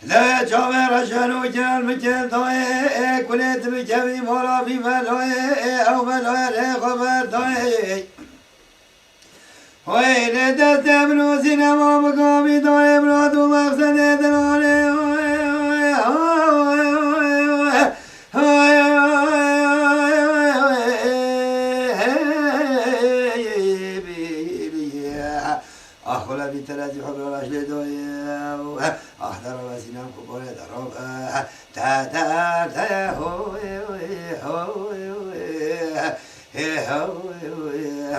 لا جامر شنو جل مجل دوي كنت بجبي مرا في ملوي أو ملوي خبر دوي وين تستمنو سينما مقامي دوي برادو مقصد دلالي أخولا بتلازي حب الرشد دوي أحضر وسنام كبر درب تا تا تا هو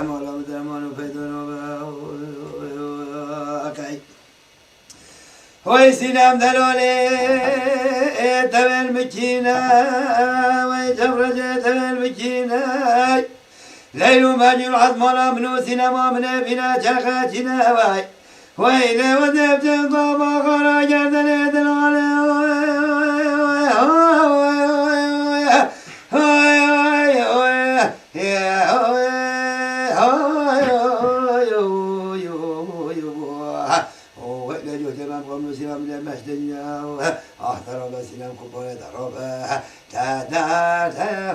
مولا بدرمان وفيدون وكاي هوي سنام دلولي تبل مكينة ويجبرج تبل مكينة ليل ماجل عظمنا منو سينما من بنا جرقاتنا واي ويلي ودبت طابا خرا جردن دلالي أحضر بسنام كبار ضرب تا تا تا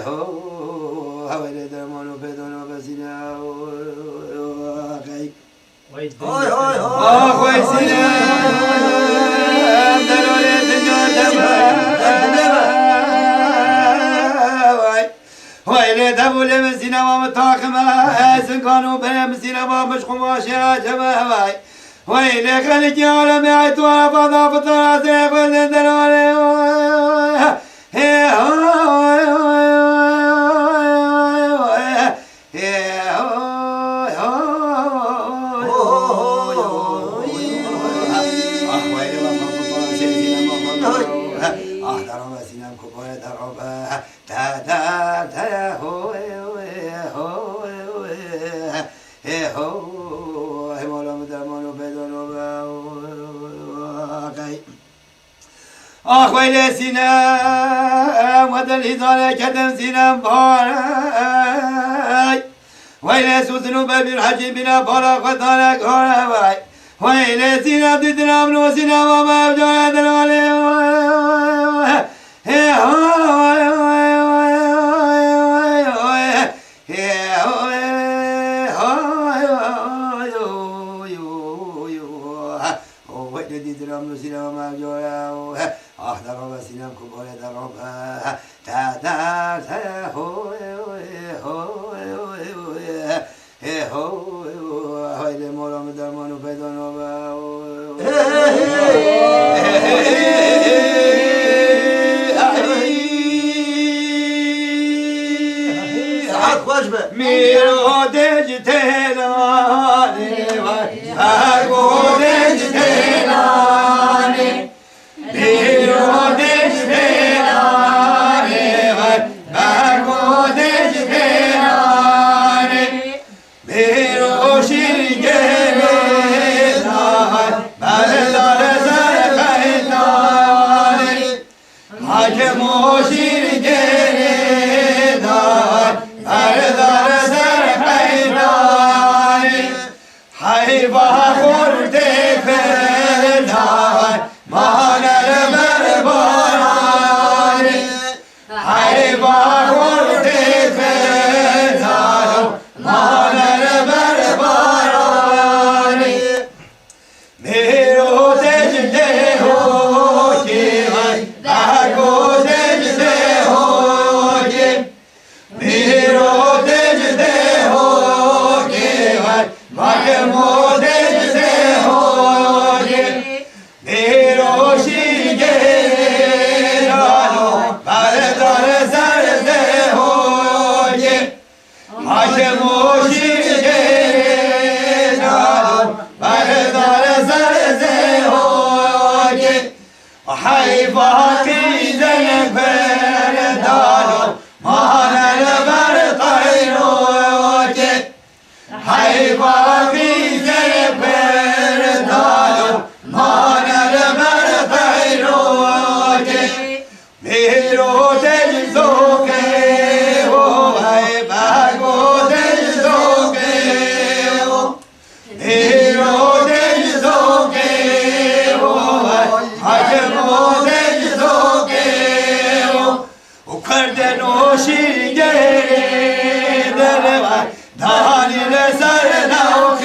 هو هوي درمانو بدونو بسنا كاي هوي هوي هوي سنا دلولي هوي لي دبولي من سينما متاخمة سنكانو بهم سينما مش خماشي جماعي هوي لي خليك يا عالم يعيتو على فضا فطرة سيقول دلولي أخوي سينام ودى الهزار كدم سينام باراي ويلي سوسنو بابي الحجي بنا بارا خطانك هراي ويلي سينام تدرام نو سينام وما بجانا دلالي أحضر وسنام كبار درب تا تا تا هو هوي لمولام درمانو بدانو ساعات خوش به ميرو دج تهلاني أرغو دج تهلاني ميرو دج تهلاني أرغو دج تهلاني ميرو شرگه بزار بردار زر قیدانی حاکمو شرگه دار بردار زر قیدانی حیبا خورده فردار مانر بربارانی حیبا خورده فردار مانر بربارانی میرو دجده هو که دگو دجده هو که میرو دجده هو که مگمو دجده هو که میرو شیگه دانو بردار زرده هو که مگمو شیگه دانو بردار زرده هو که حیباتی زن بردانو مانر بر قیرو که حیباتی زن بردانو مانر بر قیرو که میرو دل زوکه و بگو دل Kırden o şirge dere var Dali le sarına o